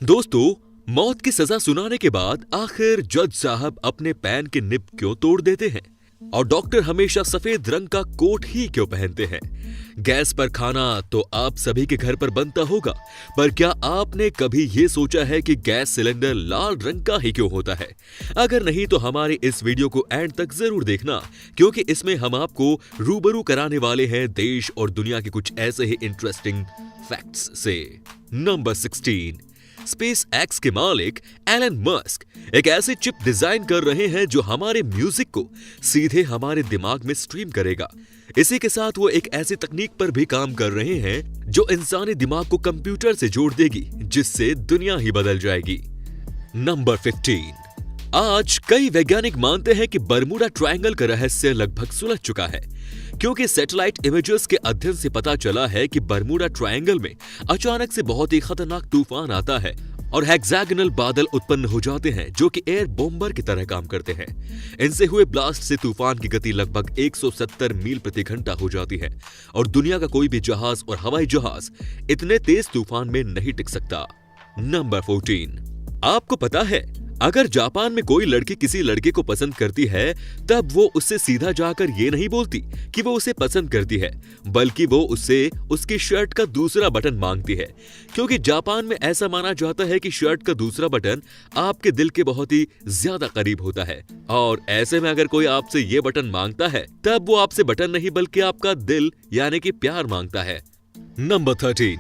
दोस्तों, मौत की सजा सुनाने के बाद आखिर जज साहब अपने पैन की निब क्यों तोड़ देते हैं? और डॉक्टर हमेशा सफेद रंग का कोट ही क्यों पहनते हैं? गैस पर खाना तो आप सभी के घर पर बनता होगा, पर क्या आपने कभी ये सोचा है कि गैस सिलेंडर लाल रंग का ही क्यों होता है? अगर नहीं तो हमारे इस वीडियो को एंड तक जरूर देखना, क्योंकि इसमें हम आपको रूबरू कराने वाले हैं देश और दुनिया के कुछ ऐसे ही इंटरेस्टिंग फैक्ट्स से। नंबर 16, स्पेस एक्स के मालिक एलन मस्क एक ऐसी चिप डिजाइन कर रहे हैं जो हमारे म्यूजिक को सीधे हमारे दिमाग में स्ट्रीम करेगा। इसी के साथ वो एक ऐसी तकनीक पर भी काम कर रहे हैं जो इंसानी दिमाग को कंप्यूटर से जोड़ देगी, जिससे दुनिया ही बदल जाएगी। नंबर 15, आज कई वैज्ञानिक मानते हैं कि बरमूडा ट्रायंगल का रहस्य लगभग सुलझ चुका है, क्योंकि सैटेलाइट इमेजेस के अध्ययन से पता चला है कि बरमूडा ट्रायंगल में अचानक से बहुत ही खतरनाक तूफान आता है और हेक्सागोनल बादल उत्पन्न हो जाते हैं जो कि एयर बॉम्बर की तरह काम करते हैं। इनसे हुए ब्लास्ट से तूफान की गति लगभग 170 मील प्रति घंटा हो जाती है और दुनिया का कोई भी जहाज और हवाई जहाज इतने तेज तूफान में नहीं टिक सकता। नंबर 14, आपको पता है अगर जापान में कोई लड़की किसी लड़के को पसंद करती है, तब वो उससे सीधा जाकर ये नहीं बोलती कि वो उसे पसंद करती है, बल्कि वो उससे उसकी शर्ट का दूसरा बटन मांगती है, क्योंकि जापान में ऐसा माना जाता है कि शर्ट का दूसरा बटन आपके दिल के बहुत ही ज्यादा करीब होता है। और ऐसे में अगर कोई आपसे ये बटन मांगता है, तब वो आपसे बटन नहीं बल्कि आपका दिल यानी कि प्यार मांगता है। नंबर 13,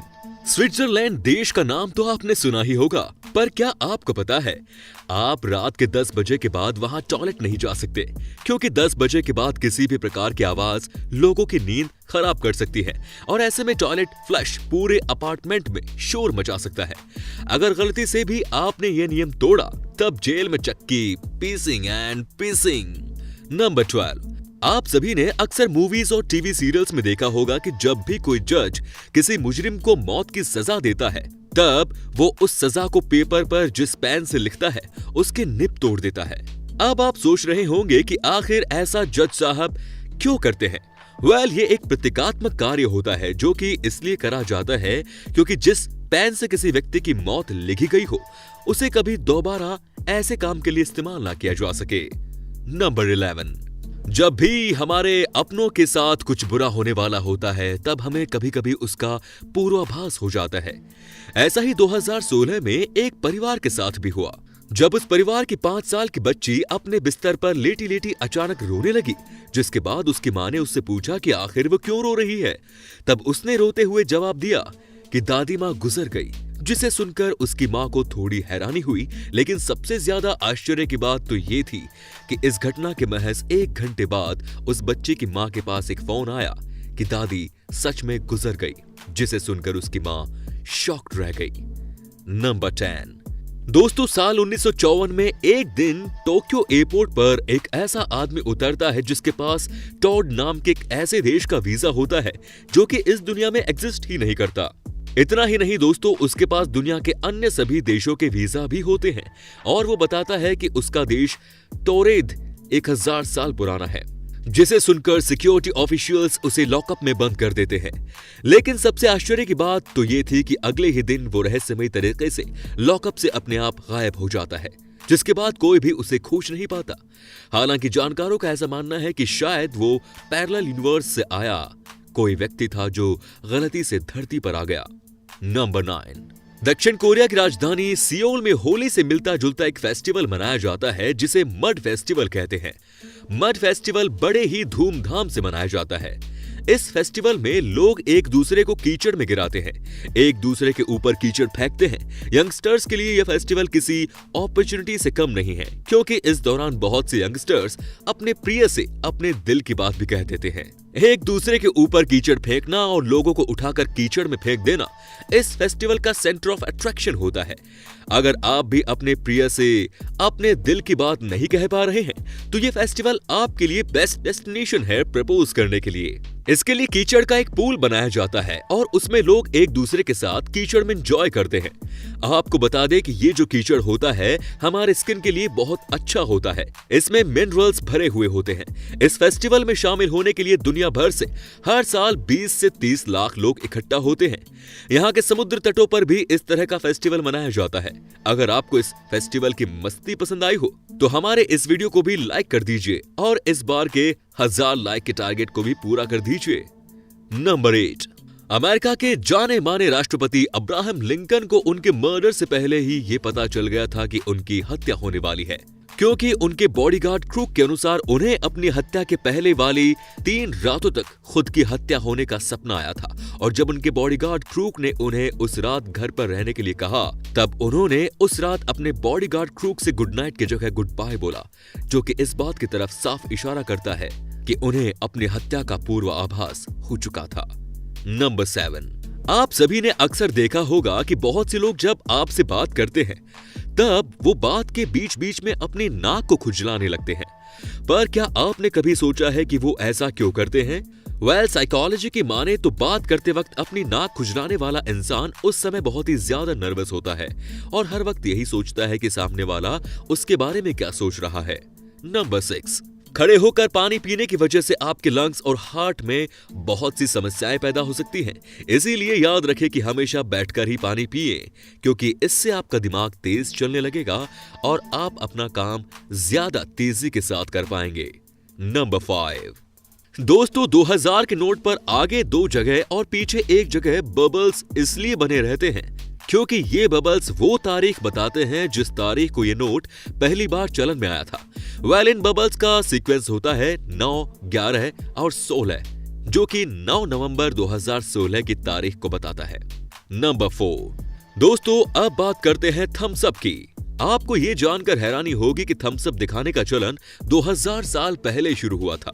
स्विट्जरलैंड देश का नाम तो आपने सुना ही होगा, पर क्या आपको पता है आप रात के 10 बजे के बाद वहां टॉयलेट नहीं जा सकते, क्योंकि 10 बजे के बाद किसी भी प्रकार की आवाज लोगों की नींद खराब कर सकती है और ऐसे में टॉयलेट फ्लश पूरे अपार्टमेंट में शोर मचा सकता है। अगर गलती से भी आपने ये नियम तोड़ा, तब जेल में चक्की, पीसिंग एंड पीसिंग। नंबर 12, आप सभी ने अक्सर मूवीज और टीवी सीरियल्स में देखा होगा कि जब भी कोई जज किसी मुजरिम को मौत की सजा देता है, तब वो उस सजा को पेपर पर जिस पेन से लिखता है उसके निब तोड़ देता है। अब आप सोच रहे होंगे कि आखिर ऐसा जज साहब क्यों करते हैं? ये एक प्रतीकात्मक कार्य होता है जो कि इसलिए करा जाता है क्योंकि जिस पेन से किसी व्यक्ति की मौत लिखी गई हो, उसे कभी दोबारा ऐसे काम के लिए इस्तेमाल ना किया जा सके। नंबर 11, जब भी हमारे अपनों के साथ कुछ बुरा होने वाला होता है, तब हमें कभी कभी उसका पूर्वाभास हो जाता है। ऐसा ही 2016 में एक परिवार के साथ भी हुआ, जब उस परिवार की 5 साल की बच्ची अपने बिस्तर पर लेटी लेटी अचानक रोने लगी, जिसके बाद उसकी मां ने उससे पूछा कि आखिर वो क्यों रो रही है। तब उसने रोते हुए जवाब दिया कि दादी मां गुजर गई, जिसे सुनकर उसकी मां को थोड़ी हैरानी हुई, लेकिन सबसे ज्यादा आश्चर्य की बात तो ये थी कि इस घटना के महज 1 घंटे बाद उस बच्चे की मां के पास एक फोन आया कि दादी सच में गुजर गई, जिसे सुनकर उसकी मां शॉक्ड रह गई। नंबर 10, दोस्तों, साल 1954 में एक दिन टोक्यो एयरपोर्ट पर एक ऐसा आदमी उतरता है जिसके पास टॉड नाम के एक ऐसे देश का वीजा होता है जो कि इस दुनिया में एग्जिस्ट ही नहीं करता। इतना ही नहीं दोस्तों, उसके पास दुनिया के अन्य सभी देशों के वीजा भी होते हैं और वो बताता है कि उसका देश तोरेद 1000 साल पुराना है, जिसे सुनकर सिक्योरिटी ऑफिशियल्स उसे लॉकअप में बंद कर देते हैं। लेकिन सबसे आश्चर्य की बात तो ये थी कि अगले ही दिन वो रहस्यमयी तरीके से लॉकअप से अपने आप गायब हो जाता है, जिसके बाद कोई भी उसे खोज नहीं पाता। हालांकि जानकारों का ऐसा मानना है कि शायद वो पैरेलल यूनिवर्स से आया कोई व्यक्ति था जो गलती से धरती पर आ गया। नंबर 9, दक्षिण कोरिया की राजधानी सियोल में होली से मिलता जुलता एक फेस्टिवल मनाया जाता है जिसे मड फेस्टिवल कहते हैं। मड फेस्टिवल बड़े ही धूमधाम से मनाया जाता है। इस फेस्टिवल में लोग एक दूसरे को कीचड़ में गिराते हैं, एक दूसरे के ऊपर कीचड़ फेंकते हैं। यंगस्टर्स के लिए यह फेस्टिवल किसी अपॉर्चुनिटी से कम नहीं है, क्योंकि इस दौरान बहुत से यंगस्टर्स अपने प्रिय से अपने दिल की बात भी कह देते हैं। एक दूसरे के ऊपर कीचड़ फेंकना और लोगों को उठाकर कीचड़ में फेंक देना इस फेस्टिवल का सेंटर ऑफ अट्रैक्शन होता है। अगर आप भी अपने प्रिय से अपने दिल की बात नहीं कह पा रहे हैं, तो ये फेस्टिवल आपके लिए बेस्ट डेस्टिनेशन है प्रपोज करने के लिए। इसके लिए कीचड़ का एक पूल बनाया जाता है और उसमें लोग एक दूसरे के साथ कीचड़ में एंजॉय करते हैं। आपको बता दें कि ये जो कीचड़ होता है हमारे स्किन के लिए बहुत अच्छा होता है। इसमें मिनरल्स भरे हुए होते हैं। इस फेस्टिवल में शामिल होने के लिए दुनिया भर से हर साल 20 से 30 लाख लोग इकट्ठा होते हैं। यहाँ के समुद्र तटों पर भी इस तरह का फेस्टिवल मनाया जाता है। अगर आपको इस फेस्टिवल की मस्ती पसंद आई हो तो हमारे इस वीडियो को भी लाइक कर दीजिए और इस बार के 1000 लाइक के टारगेट को भी पूरा कर दीजिए। नंबर 8, अमेरिका के जाने माने राष्ट्रपति अब्राहम लिंकन को उनके मर्डर से पहले ही ये पता चल गया था कि उनकी हत्या होने वाली है, क्योंकि उनके बॉडीगार्ड क्रूक के अनुसार उन्हें अपनी हत्या के पहले वाली 3 रातों तक खुद की हत्या होने का सपना आया था। और जब उनके बॉडीगार्ड क्रूक ने उन्हें उस रात घर पर रहने के लिए कहा, तब उन्होंने उस रात अपने बॉडीगार्ड क्रूक से गुड नाइट की जगह गुड बाय बोला, जो कि इस बात की तरफ साफ इशारा करता है कि उन्हें अपनी हत्या का पूर्वाभास हो चुका था। नंबर 7, आप सभी ने अक्सर देखा होगा कि बहुत से लोग जब आपसे बात करते हैं तब वो बात के बीच बीच में अपनी नाक को खुजलाने लगते हैं। पर क्या आपने कभी सोचा है कि वो ऐसा क्यों करते हैं? साइकोलॉजी की माने तो बात करते वक्त अपनी नाक खुजलाने वाला इंसान उस समय बहुत ही ज्यादा नर्वस होता है और हर वक्त यही सोचता है कि सामने वाला उसके बारे में क्या सोच रहा है। नंबर 6, खड़े होकर पानी पीने की वजह से आपके लंग्स और हार्ट में बहुत सी समस्याएं पैदा हो सकती हैं। इसीलिए याद रखें कि हमेशा बैठकर ही पानी पिए, क्योंकि इससे आपका दिमाग तेज चलने लगेगा और आप अपना काम ज्यादा तेजी के साथ कर पाएंगे। नंबर 5, दोस्तों 2000 के नोट पर आगे 2 जगह और पीछे 1 जगह बबल्स इसलिए बने रहते हैं क्योंकि ये बबल्स वो तारीख बताते हैं जिस तारीख को ये नोट पहली बार चलन में आया था। इन बबल्स का सीक्वेंस होता है 9, 11 और 16, जो कि 9 नवंबर 2016 की तारीख को बताता है। नंबर 4, दोस्तों अब बात करते हैं थम्स अप की। आपको ये जानकर हैरानी होगी कि थम्स अप दिखाने का चलन 2000 साल पहले शुरू हुआ था।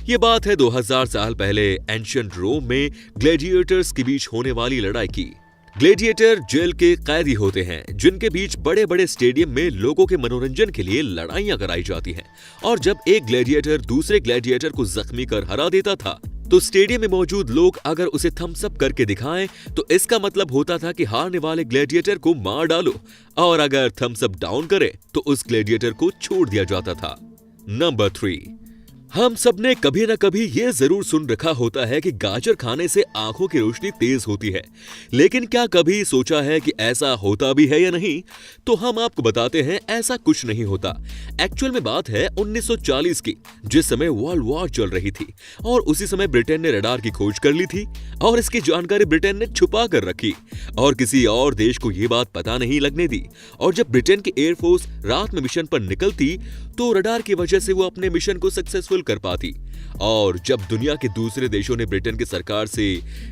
ये बात है 2000 साल पहले एंशिएंट रोम में ग्लैडिएटर्स के बीच होने वाली लड़ाई की। ग्लैडिएटर जेल के कैदी होते हैं जिनके बीच बड़े बड़े स्टेडियम में लोगों के मनोरंजन के लिए लड़ाइयां कराई जाती हैं। और जब एक ग्लैडिएटर दूसरे ग्लैडिएटर को जख्मी कर हरा देता था तो स्टेडियम में मौजूद लोग अगर उसे थम्स अप करके दिखाएं तो इसका मतलब होता था कि हारने वाले ग्लैडिएटर को मार डालो, और अगर थम्स अप डाउन करे तो उस ग्लैडिएटर को छोड़ दिया जाता था। नंबर 3, हम सब ने कभी न कभी ये जरूर सुन रखा होता है कि गाजर खाने से आंखों की रोशनी तेज होती है, लेकिन क्या कभी सोचा है कि ऐसा होता भी है या नहीं? तो हम आपको बताते हैं, ऐसा कुछ नहीं होता। एक्चुअल में बात है 1940 की, जिस समय वर्ल्ड वॉर चल रही थी और उसी समय ब्रिटेन ने रडार की खोज कर ली थी और इसकी जानकारी ब्रिटेन ने छुपा कर रखी और किसी और देश को ये बात पता नहीं लगने दी। और जब ब्रिटेन की एयरफोर्स रात में मिशन पर निकलती तो रडार की वजह से वो अपने मिशन को सक्सेसफुल कर पाती। और जब दुनिया के दूसरे देशों ने ब्रिटेन की सरकार से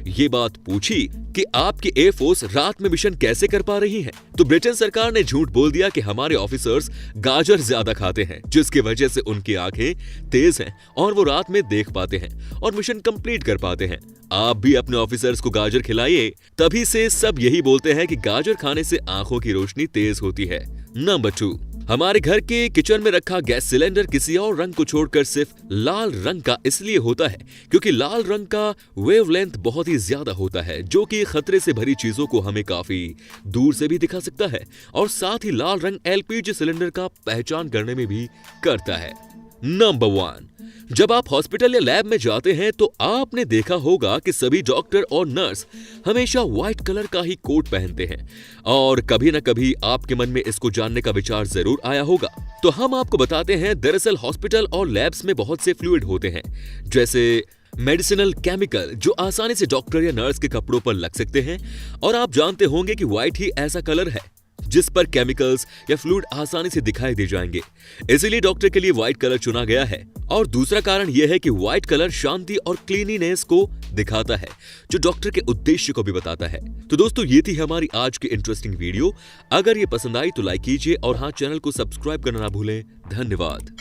ये बात पूछी कि आपकी एयरफोर्स रात में मिशन कैसे कर पा रही है, तो ब्रिटेन सरकार ने झूठ बोल दिया कि हमारे ऑफिसर्स गाजर ज्यादा खाते हैं, जिसकी वजह से उनकी आंखें तेज हैं और वो रात में देख पाते हैं और मिशन कंप्लीट कर पाते हैं। आप भी अपने ऑफिसर्स को गाजर खिलाइए, तभी से सब यही बोलते हैं कि गाजर खाने से आंखों की रोशनी तेज होती है। नंबर 2, हमारे घर के किचन में रखा गैस सिलेंडर किसी और रंग को छोड़कर सिर्फ लाल रंग का इसलिए होता है क्योंकि लाल रंग का वेवलेंथ बहुत ही ज्यादा होता है, जो कि खतरे से भरी चीजों को हमें काफी दूर से भी दिखा सकता है। और साथ ही लाल रंग एलपीजी सिलेंडर का पहचान करने में भी करता है। नंबर 1, जब आप हॉस्पिटल या लैब में जाते हैं तो आपने देखा होगा कि सभी डॉक्टर और नर्स हमेशा व्हाइट कलर का ही कोट पहनते हैं और कभी न कभी आपके मन में इसको जानने का विचार जरूर आया होगा। तो हम आपको बताते हैं, दरअसल हॉस्पिटल और लैब्स में बहुत से फ्लूइड होते हैं, जैसे मेडिसिनल केमिकल, जो आसानी से डॉक्टर या नर्स के कपड़ों पर लग सकते हैं। और आप जानते होंगे कि व्हाइट ही ऐसा कलर है जिस पर केमिकल्स या फ्लूइड आसानी से दिखाई दे जाएंगे, इसीलिए डॉक्टर के लिए व्हाइट कलर चुना गया है। और दूसरा कारण यह है कि व्हाइट कलर शांति और क्लीनिनेस को दिखाता है, जो डॉक्टर के उद्देश्य को भी बताता है। तो दोस्तों, ये थी हमारी आज की इंटरेस्टिंग वीडियो। अगर ये पसंद आई तो लाइक कीजिए और हाँ, चैनल को सब्सक्राइब करना ना भूलें। धन्यवाद।